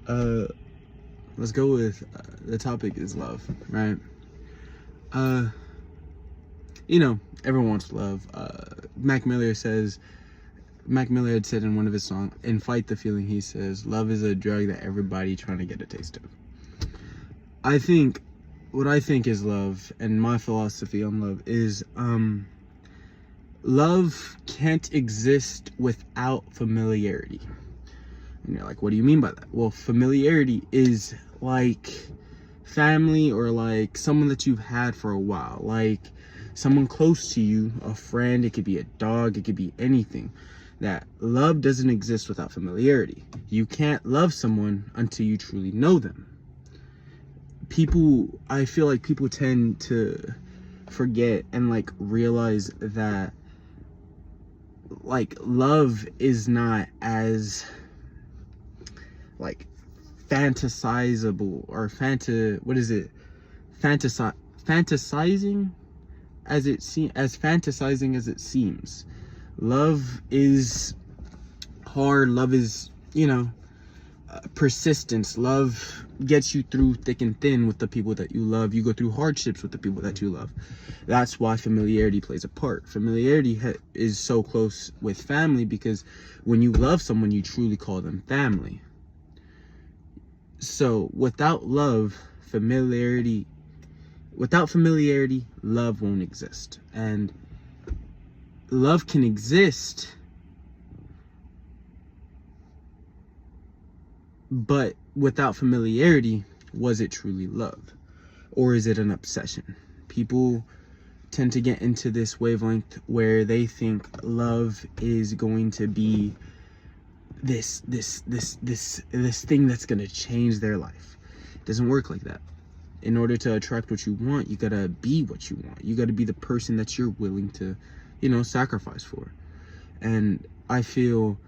let's go with the topic is love, right? Everyone wants love. Mac Miller had said in one of his songs, in Fight the Feeling, he says, love is a drug that everybody trying to get a taste of. What I think is love, and my philosophy on love is, love can't exist without familiarity. And you're like, what do you mean by that? Well, familiarity is like family, or like someone that you've had for a while, like someone close to you, a friend. It could be a dog, it could be anything. That love doesn't exist without familiarity. You can't love someone until you truly know them. I feel like people tend to forget and like realize that like love is not as like fantasizable or fantasizing as it seems. Love is hard. Love is, persistence. Love gets you through thick and thin with the people that you love. You go through hardships with the people that you love. That's why familiarity plays a part. Familiarity is so close with family, because when you love someone, you truly call them family. So without familiarity, love won't exist. And love can exist, but without familiarity, was it truly love? Or is it an obsession? People tend to get into this wavelength where they think love is going to be this thing that's going to change their life. It doesn't work like that. In order to attract what you want, you got to be what you want. You got to be the person that you're willing to, sacrifice for. And I feel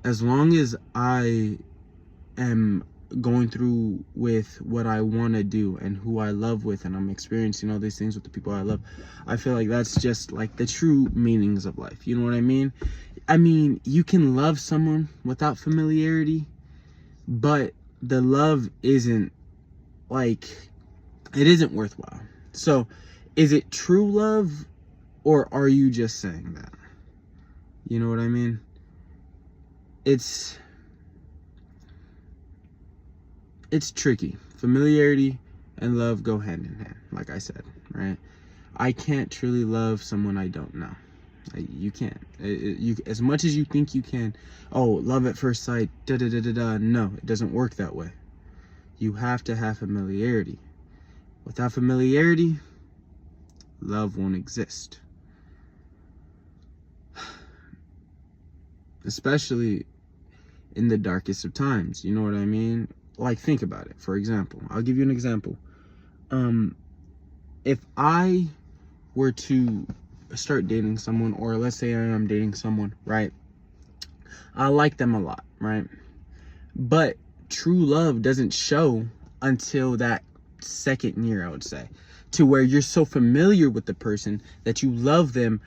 as long as I am going through with what I want to do and who I love with, and I'm experiencing all these things with the people I love, I feel like that's just like the true meanings of life. You know what I mean? I mean, you can love someone without familiarity, but the love isn't worthwhile. So is it true love, or are you just saying that? You know what I mean? It's tricky. Familiarity and love go hand in hand, like I said, right? I can't truly love someone I don't know. You can't. You, as much as you think you can, love at first sight, no, it doesn't work that way. You have to have familiarity. Without familiarity, love won't exist. Especially in the darkest of times, you know what I mean? Like, think about it. For example, I'll give you an example. If I were to start dating someone, or let's say I am dating someone, right? I like them a lot, right? But true love doesn't show until that second year, I would say, to where you're so familiar with the person that you love them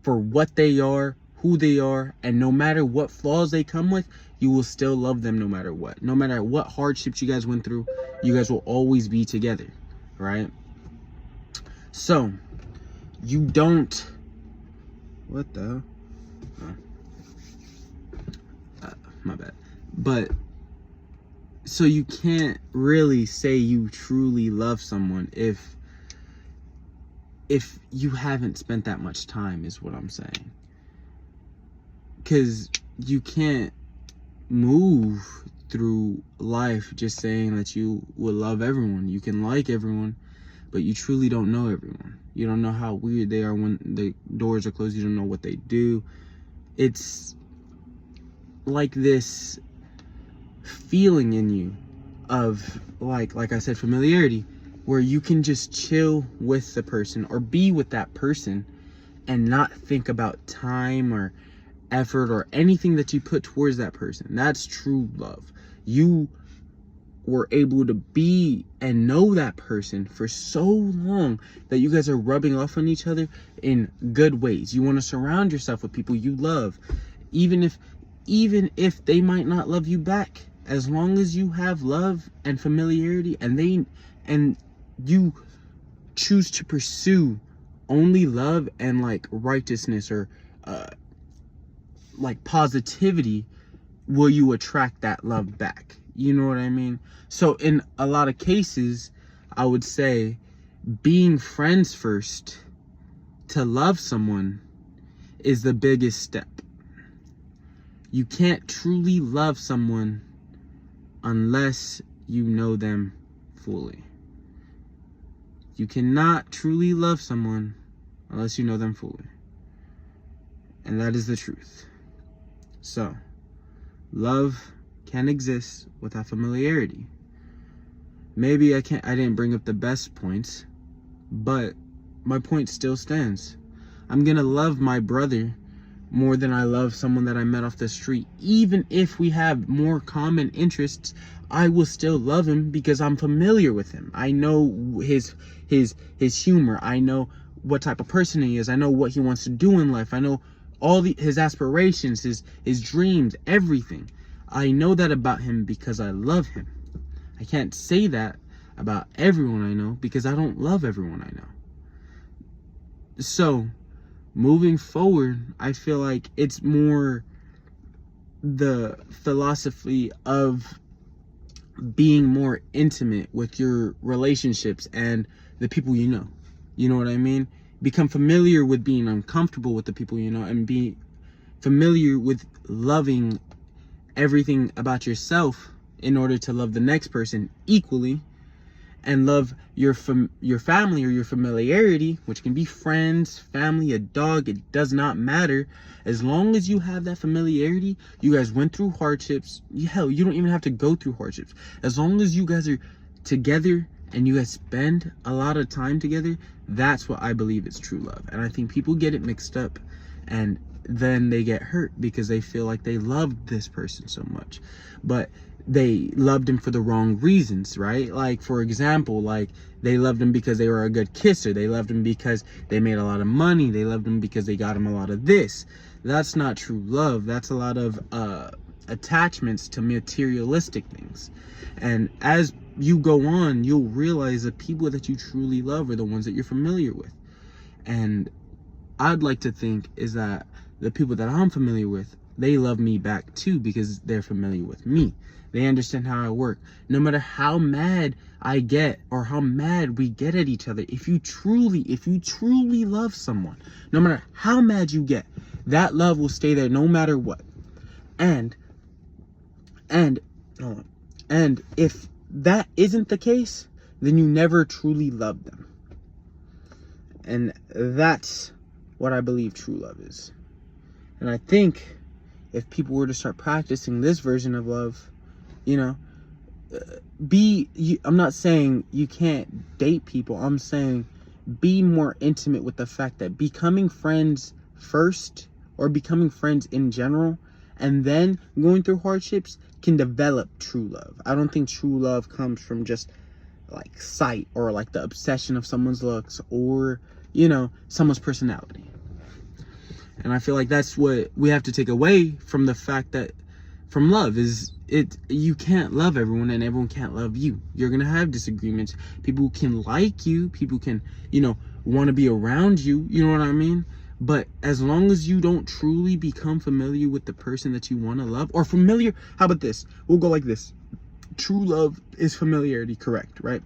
for what they are, who they are, and no matter what flaws they come with, you will still love them no matter what. No matter what hardships you guys went through, you guys will always be together, right? So, you don't... What the... my bad. But, so you can't really say you truly love someone if you haven't spent that much time, is what I'm saying. Because you can't move through life just saying that you will love everyone. You can like everyone, but you truly don't know everyone. You don't know how weird they are when the doors are closed. You don't know what they do. It's like this feeling in you of, like I said, familiarity, where you can just chill with the person or be with that person and not think about time or effort or anything that you put towards that person. That's true love. You were able to be and know that person for so long that you guys are rubbing off on each other in good ways. You want to surround yourself with people you love, even if they might not love you back as long as you have love and familiarity, and you choose to pursue only love and like righteousness, or like positivity, will you attract that love back? You know what I mean? So in a lot of cases, I would say being friends first to love someone is the biggest step. You can't truly love someone unless you know them fully. You cannot truly love someone unless you know them fully. And that is the truth. So, love can exist without familiarity. Maybe I didn't bring up the best points, but my point still stands. I'm gonna love my brother more than I love someone that I met off the street. Even if we have more common interests, I will still love him because I'm familiar with him. I know his humor. I know what type of person he is. I know what he wants to do in life. I know all his aspirations, his dreams, everything. I know that about him because I love him. I can't say that about everyone I know because I don't love everyone I know. So, moving forward, I feel like it's more the philosophy of being more intimate with your relationships and the people you know. You know what I mean? Become familiar with being uncomfortable with the people you know, and be familiar with loving everything about yourself in order to love the next person equally, and love your family or your familiarity, which can be friends, family, a dog. It does not matter. As long as you have that familiarity, you guys went through hardships. Hell, you don't even have to go through hardships. As long as you guys are together and you guys spend a lot of time together, that's what I believe is true love. And I think people get it mixed up, and then they get hurt because they feel like they loved this person so much, but they loved him for the wrong reasons, right? Like, for example, like they loved him because they were a good kisser. They loved him because they made a lot of money. They loved him because they got him a lot of this. That's not true love. That's a lot of attachments to materialistic things. And as you go on, you'll realize the people that you truly love are the ones that you're familiar with. And I'd like to think is that the people that I'm familiar with, they love me back too because they're familiar with me. They understand how I work. No matter how mad I get or how mad we get at each other, if you truly love someone, no matter how mad you get, that love will stay there no matter what. And if that isn't the case, then you never truly love them. And that's what I believe true love is. And I think if people were to start practicing this version of love, you know, I'm not saying you can't date people. I'm saying be more intimate with the fact that becoming friends first, or becoming friends in general, and then going through hardships can develop true love. I don't think true love comes from just like sight, or like the obsession of someone's looks, or, you know, someone's personality. And I feel like that's what we have to take away from the fact that from love is you can't love everyone and everyone can't love you. You're gonna have disagreements. People can like you, people can, you know, want to be around you, you know what I mean? But as long as you don't truly become familiar with the person that you want to love, or familiar, how about this? We'll go like this. True love is familiarity, correct, right?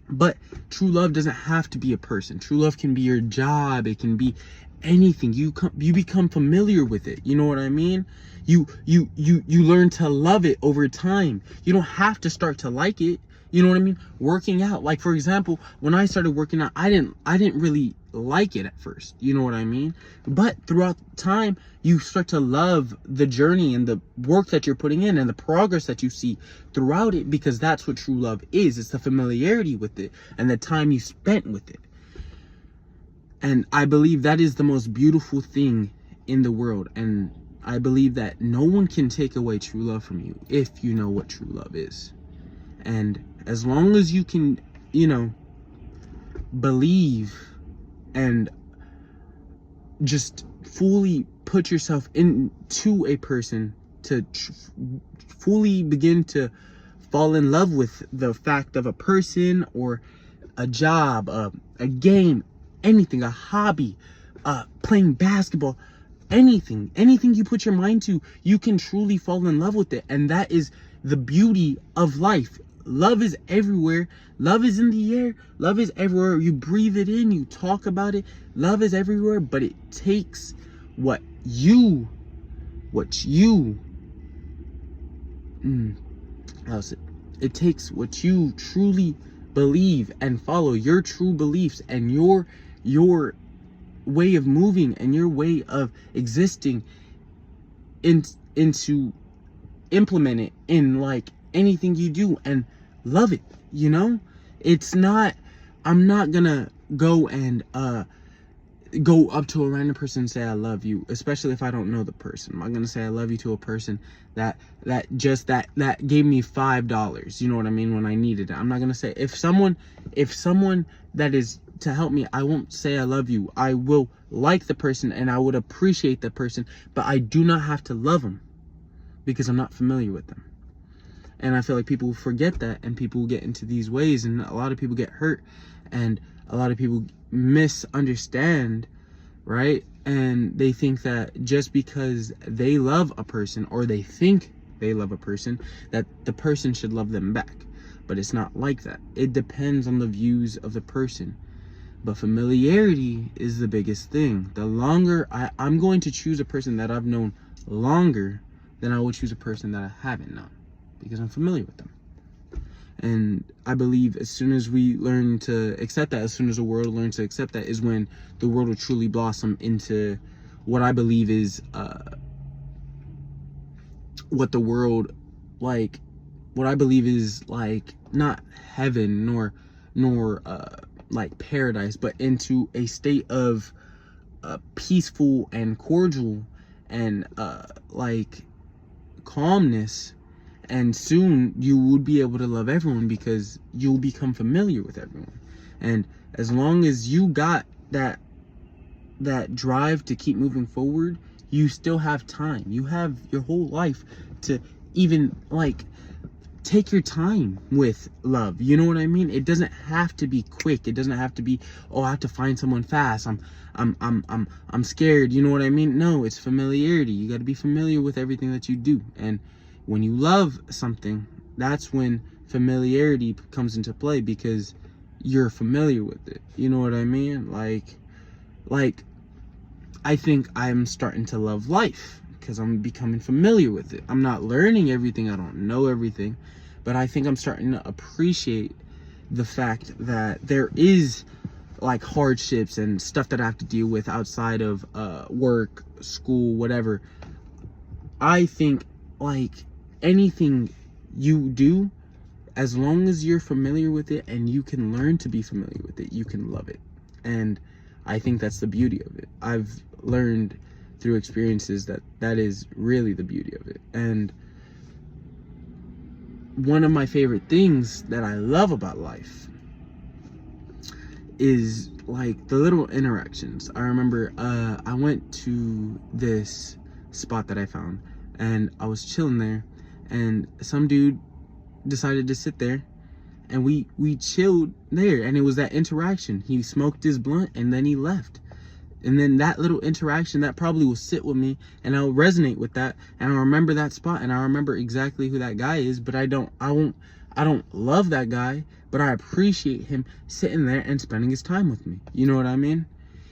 But true love doesn't have to be a person. True love can be your job. It can be anything. You become familiar with it. You know what I mean? You learn to love it over time. You don't have to start to like it. You know what I mean? Working out, like for example, when I started working out, I didn't really like it at first. You know what I mean? But throughout time, you start to love the journey and the work that you're putting in and the progress that you see throughout it, because that's what true love is. It's the familiarity with it and the time you spent with it. And I believe that is the most beautiful thing in the world. And I believe that no one can take away true love from you if you know what true love is. And as long as you can, you know, believe and just fully put yourself into a person fully begin to fall in love with the fact of a person or a job, a game, anything, a hobby, playing basketball, anything you put your mind to, you can truly fall in love with it. And that is the beauty of life. Love is everywhere. Love is in the air. Love is everywhere. You breathe it in, you talk about it. Love is everywhere, but it takes it takes what you truly believe and follow, your true beliefs and your way of moving and your way of existing into implement it in like anything you do and love it. It's not, I'm not gonna go and go up to a random person and say I love you, especially if I don't know the person. I'm not gonna say I love you to a person that gave me $5, you know what I mean, when I needed it. I'm not gonna say, if someone that is to help me, I won't say I love you. I will like the person and I would appreciate the person, but I do not have to love them because I'm not familiar with them. And I feel like people forget that, and people get into these ways, and a lot of people get hurt, and a lot of people misunderstand, right? And they think that just because they love a person, or they think they love a person, that the person should love them back. But it's not like that. It depends on the views of the person. But familiarity is the biggest thing. The longer I'm going to choose a person that I've known longer than I would choose a person that I haven't known, because I'm familiar with them. And I believe as soon as we learn to accept that, as soon as the world learns to accept that, is when the world will truly blossom into what I believe is what I believe is like not heaven nor like paradise, but into a state of peaceful and cordial and like calmness. And soon you would be able to love everyone because you'll become familiar with everyone. And as long as you got that drive to keep moving forward, you still have time. You have your whole life to even like take your time with love. You know what I mean? It doesn't have to be quick. It doesn't have to be, oh, I have to find someone fast. I'm scared. You know what I mean? No, it's familiarity. You got to be familiar with everything that you do. And when you love something, that's when familiarity comes into play, because you're familiar with it. You know what I mean? Like I think I'm starting to love life because I'm becoming familiar with it. I'm not learning everything. I don't know everything, but I think I'm starting to appreciate the fact that there is like hardships and stuff that I have to deal with outside of work, school, whatever. I think like anything you do, as long as you're familiar with it and you can learn to be familiar with it, you can love it. And I think that's the beauty of it. I've learned through experiences that is really the beauty of it. And one of my favorite things that I love about life is like the little interactions. I remember I went to this spot that I found, and I was chilling there, and some dude decided to sit there, and we chilled there, and it was that interaction. He smoked his blunt and then he left. And then that little interaction, that probably will sit with me, and I'll resonate with that, and I'll remember that spot, and I remember exactly who that guy is. But I don't love that guy, but I appreciate him sitting there and spending his time with me. You know what I mean?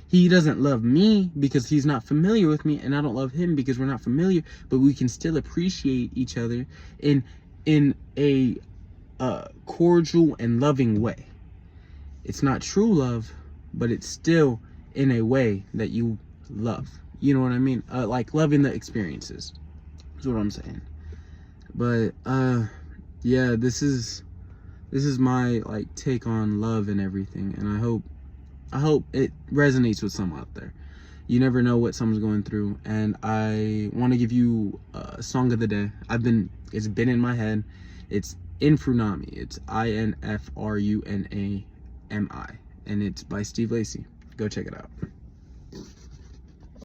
He doesn't love me because he's not familiar with me, and I don't love him because we're not familiar, but we can still appreciate each other in a cordial and loving way. It's not true love, but it's still in a way that you love. You know what I mean? Like loving the experiences is what I'm saying. But yeah, this is my like take on love and everything, and I hope it resonates with someone out there. You never know what someone's going through, and I want to give you a song of the day. It's been in my head. It's Infrunami. It's INFRUNAMI, and it's by Steve Lacy. Go check it out.